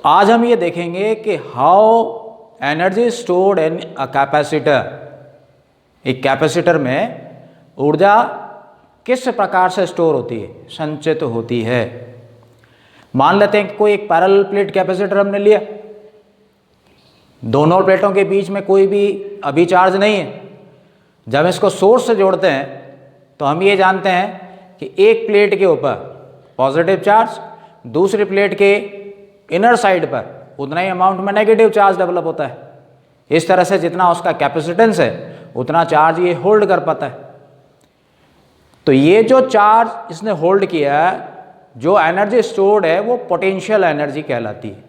तो आज हम ये देखेंगे कि how energy stored in a capacitor, एक कैपेसिटर में ऊर्जा किस प्रकार से स्टोर होती है, संचित होती है। मान लेते हैं कि कोई एक पैरेलल प्लेट कैपेसिटर हमने लिया, दोनों प्लेटों के बीच में कोई भी अभी चार्ज नहीं है। जब इसको सोर्स से जोड़ते हैं तो हम ये जानते हैं कि एक प्लेट के ऊपर पॉजिटिव चार्ज, दूसरी प्लेट के इनर साइड पर उतना ही अमाउंट में नेगेटिव चार्ज डेवलप होता है। इस तरह से जितना उसका कैपेसिटेंस है उतना चार्ज ये होल्ड कर पाता है। तो ये जो चार्ज इसने होल्ड किया है, जो एनर्जी स्टोर्ड है वो पोटेंशियल एनर्जी कहलाती है।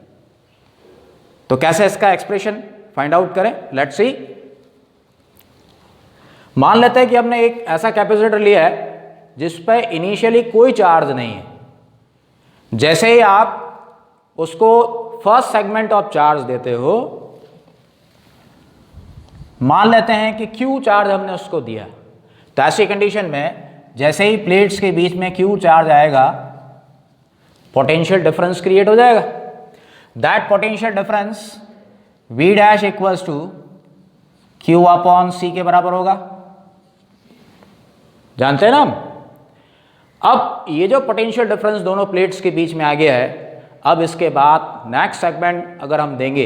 तो कैसे इसका एक्सप्रेशन फाइंड आउट करें, लेट्स सी। मान लेते हैं कि हमने एक ऐसा कैपेसिटर लिया है जिस पर इनिशियली कोई चार्ज नहीं है। जैसे ही आप उसको फर्स्ट सेगमेंट ऑफ चार्ज देते हो, मान लेते हैं कि Q चार्ज हमने उसको दिया, तो ऐसी कंडीशन में जैसे ही प्लेट्स के बीच में Q चार्ज आएगा, पोटेंशियल डिफरेंस क्रिएट हो जाएगा। That potential difference V dash equals to Q upon C के बराबर होगा, जानते हैं ना हम। अब ये जो पोटेंशियल डिफरेंस दोनों प्लेट्स के बीच में आ गया है, अब इसके बाद नेक्स्ट सेगमेंट अगर हम देंगे,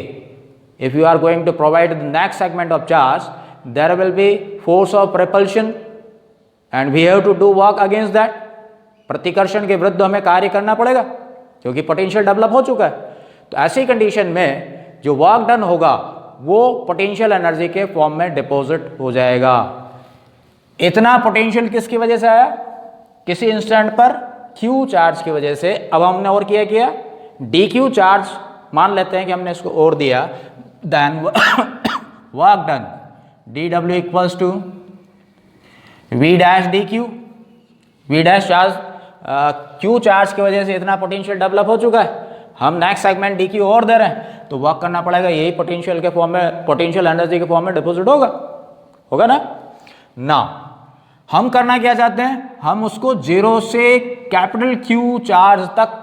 if you are going to provide the next segment of charge, there will be force of repulsion and we have to do work against that. प्रतिकर्षण के विरुद्ध हमें कार्य करना पड़ेगा क्योंकि पोटेंशियल डेवलप हो चुका है। तो ऐसी कंडीशन में जो वर्क डन होगा वो पोटेंशियल एनर्जी के फॉर्म में डिपॉजिट हो जाएगा। इतना पोटेंशियल किसकी वजह से आया? किसी इंस्टेंट पर Q चार्ज की वजह से। अब हमने और किया dq चार्ज मान लेते हैं कि हमने इसको और दिया, then work done dw equals to v dash dq। v dash charge q charge की वजह से इतना पोटेंशियल डेवलप हो चुका है, हम नेक्स्ट सेगमेंट dq और दे रहे हैं, तो वर्क करना पड़ेगा, यही पोटेंशियल के फॉर्म में, पोटेंशियल एनर्जी के फॉर्म में डिपॉजिट होगा ना। हम करना क्या चाहते हैं? हम उसको 0 से कैपिटल Q चार्ज तक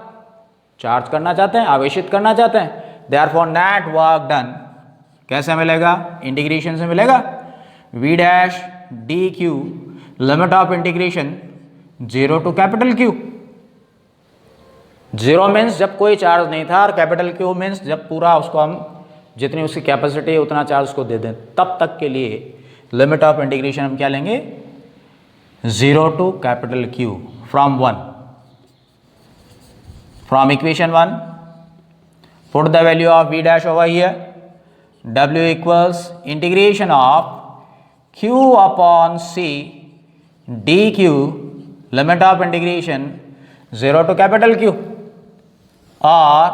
चार्ज करना चाहते हैं, आवेशित करना चाहते हैं। देयरफॉर नेट वर्क डन कैसे मिलेगा? इंटीग्रेशन से मिलेगा। v dash dq limit of integration 0 to capital Q। 0 means जब कोई चार्ज नहीं था, और कैपिटल Q मीन्स जब पूरा उसको हम जितनी उसकी कैपेसिटी है उतना चार्ज उसको दे दें, तब तक के लिए लिमिट ऑफ इंटीग्रेशन हम क्या लेंगे? 0 to capital Q from 1। From equation 1, put the value of v dash over here. W equals integration of Q upon C dq limit of integration 0 to capital Q, or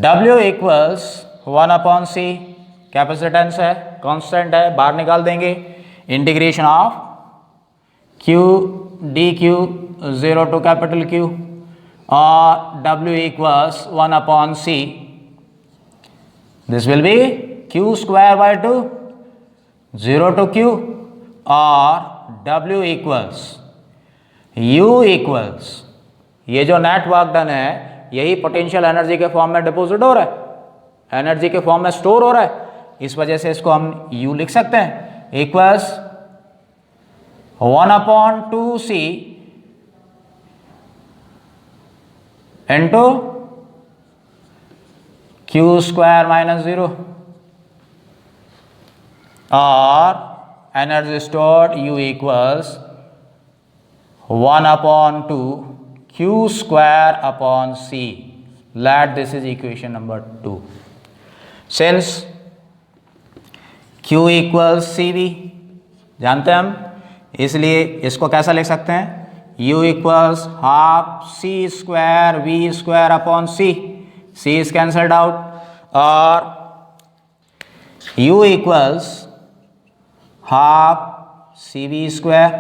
W equals 1 upon C, capacitance है, constant है, बाहर निकाल देंगे, integration of Q dq 0 to capital Q, or W equals 1 upon C. This will be Q square by 2, 0 to Q, or W equals U equals, ये जो net work done है यही potential energy के form में deposit हो रहा है, energy के फॉर्म में स्टोर हो रहा है, इस वजह से इसको हम U लिख सकते हैं, equals 1 upon 2C into Q square minus 0, or energy stored U equals 1 upon 2 Q square upon C. Let this is equation number 2. Since Q equals CV जानते हैं हम, इसलिए इसको कैसा लिख सकते हैं? U equals half C square V square upon C. C is cancelled out, or U equals half CV square.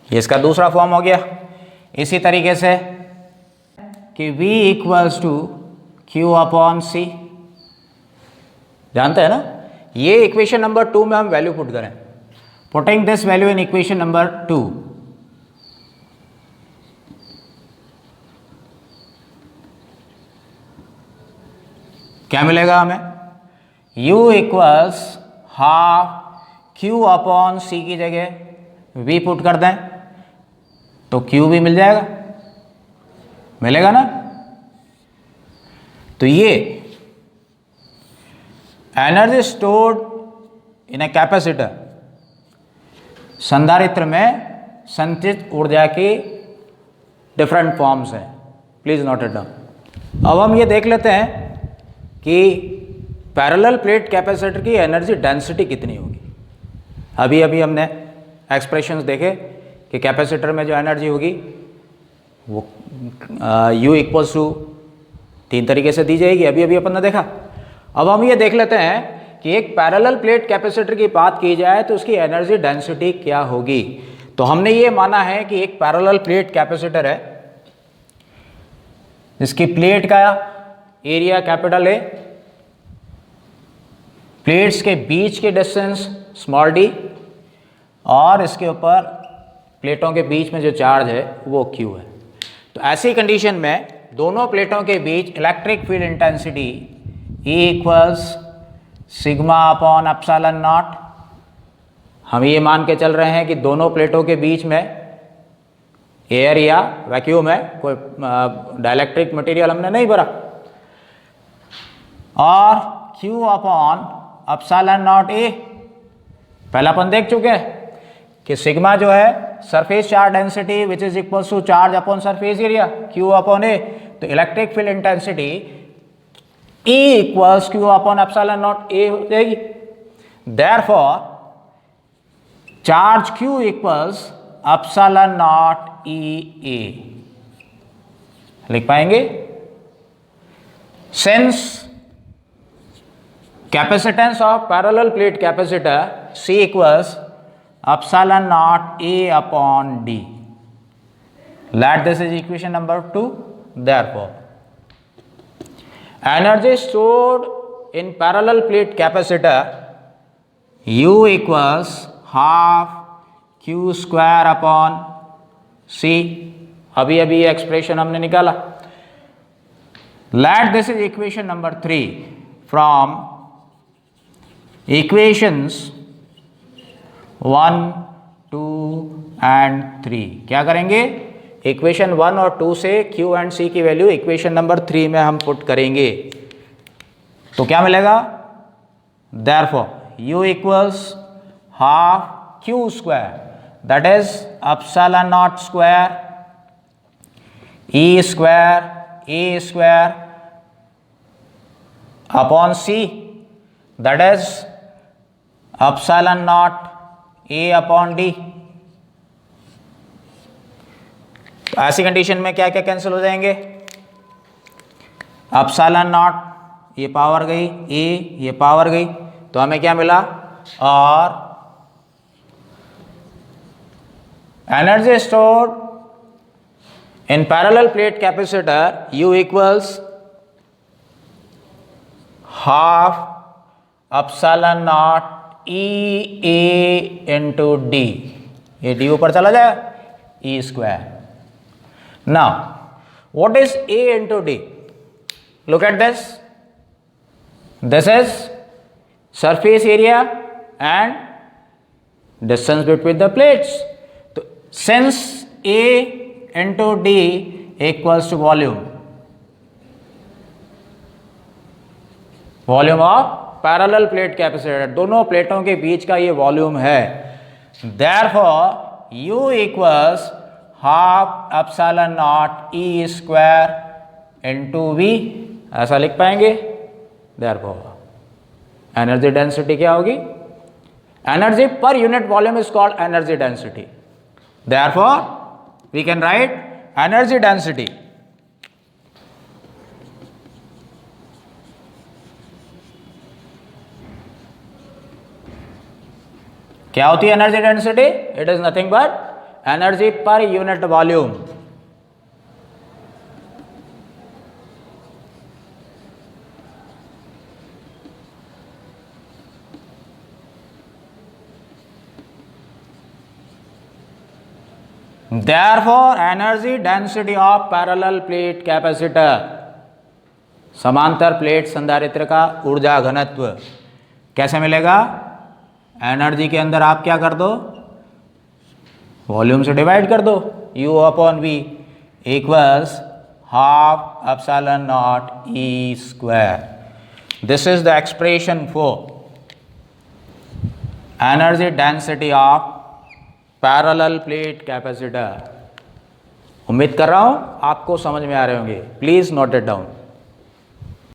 ये इसका दूसरा फॉर्म हो गया। इसी तरीके से कि V equals to Q upon C, जानते हैं ना। ये इक्वेशन नंबर 2 में हम वैल्यू पुट करें, putting this value in equation number 2, क्या मिलेगा हमें? U equals half Q upon C की जगह V पुट कर दें तो Q भी मिल जाएगा, मिलेगा ना? तो ये energy stored in a capacitor, संधारित्र में संचित ऊर्जा की डिफरेंट फॉर्म्स हैं। Please note it down. अब हम ये देख लेते हैं कि पैरेलल प्लेट कैपेसिटर की एनर्जी डेंसिटी कितनी होगी। अभी अभी हमने एक्सप्रेशंस देखे कि कैपेसिटर में जो एनर्जी होगी वो U इक्वल्स टू 3 तरीके से दी जाएगी, अभी अभी अपन ने देखा। अब हम ये देख लेते हैं कि एक पैरेलल प्लेट कैपेसिटर की बात की जाए तो उसकी एनर्जी डेंसिटी क्या होगी। तो हमने ये माना है कि एक पैरेलल प्लेट कैपेसिटर है जिसकी प्लेट का एरिया कैपिटल ए, प्लेट्स के बीच की डिस्टेंस स्मॉल डी, और इसके ऊपर प्लेटों के बीच में जो चार्ज है वो Q है। तो ऐसी कंडीशन में दोनों प्लेटों के बीच electric field intensity E equals sigma upon epsilon naught. हम ये मान के चल रहे हैं कि दोनों प्लेटों के बीच में एयर या वैक्यूम है, कोई डाइलेक्ट्रिक मटेरियल हमने नहीं भरा, और Q upon epsilon naught A. पहला अपन देख चुके हैं कि सिग्मा जो है surface charge density which is equals to charge upon surface area Q upon A. तो electric field intensity E equals Q upon epsilon naught A हो जाएगी। Therefore charge Q equals epsilon naught E A लिख पाएंगे। Since capacitance of parallel plate capacitor C equals epsilon naught A upon D, let this is equation number 2. Therefore energy stored in parallel plate capacitor U equals half Q square upon C। अभी अभी ये expression हमने निकाला। Let this is equation number 3 from equations 1, 2 and 3। क्या करेंगे? Equation 1 और 2 से Q and C की वैल्यू इक्वेशन नंबर 3 में हम पुट करेंगे तो क्या मिलेगा? Therefore U equals half Q square, that is epsilon naught square E square A square upon C, that is epsilon naught A upon D। तो ऐसी condition में क्या क्या कैंसिल हो जाएंगे? एप्सिलॉन नॉट ये पावर गई, ए ये पावर गई, तो हमें क्या मिला? और energy stored in parallel plate capacitor U equals half epsilon naught E A into D, ये डी ऊपर चला जाएगा, E square. Now, what is A into D? Look at this. This is surface area and distance between the plates. So, since A into D equals to volume of parallel plate capacitor, दोनों प्लेटों के बीच का ये volume है। Therefore, U equals half epsilon naught E square into V, ऐसा लिख पाएंगे। Therefore energy density क्या होगी? Energy per unit volume is called energy density. Therefore we can write energy density क्या होती है? Energy density it is nothing but energy per unit volume. Therefore energy density of parallel plate capacitor समांतर plate संधारित्र का ऊर्जा घनत्व कैसे मिलेगा? एनर्जी के अंदर आप क्या कर दो, वॉल्यूम से डिवाइड कर दो, U upon V equals half epsilon naught E square. This is the expression for energy density of parallel plate capacitor. उम्मीद कर रहा हूं आपको समझ में आ रहे होंगे। Please note it down.